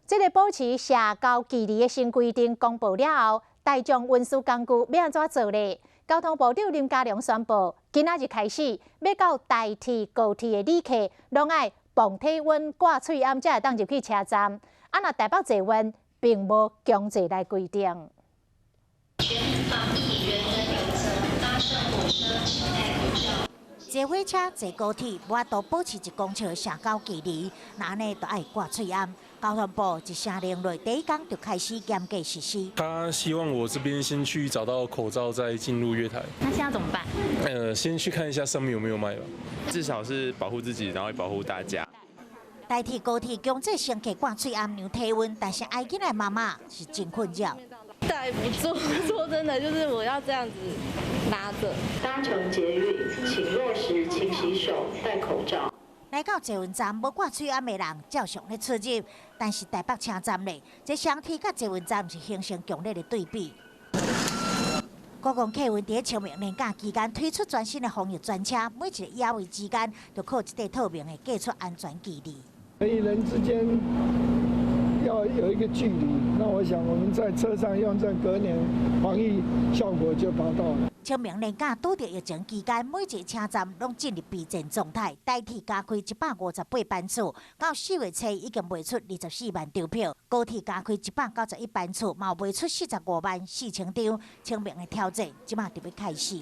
这个保持社交距离的新规定公布了后，大众运输工具要安怎做呢？交通部长林佳龙宣布，今仔日开始，要到台铁、高铁的旅客，拢爱磅体温、挂喙罨才会当入去车站。若台北坐温，并无强制来规定。全民防疫，人人有责。搭乘火车请戴口罩。坐火车、坐高铁，无法度保持1公尺的社交距离，那安尼就爱挂喙罨。交通部一声令落，第一天就开始严格实施。他希望我这边先去找到口罩，再进入月台。那现在怎么办？先去看一下上面有没有卖吧。至少是保护自己，然后也保护大家。台铁、高铁强制乘客挂喙罨量体温，但是爱囡的妈妈是真困扰。戴不住，说真的，就是我要这样子拿着。搭乘捷运，请落实勤洗手、戴口罩。来到捷运站，无挂喙罨的人照常咧出入，但是台北车站咧，这双铁甲捷运站是形成强烈的对比。公共客运伫清明年假期间推出全新的防疫专车，每一个野位之间都靠一块透明的架出安全距离。人与人之间要有一个距离，那我想我们在车上用这隔年防疫效果就达到了。清明年假拄着疫情期间，每一个车站拢进入备战状态。台铁加开158班次，到4月初已经卖出24万张票；高铁加开191班次，嘛卖出45万4千张。清明的挑战即马就要开始。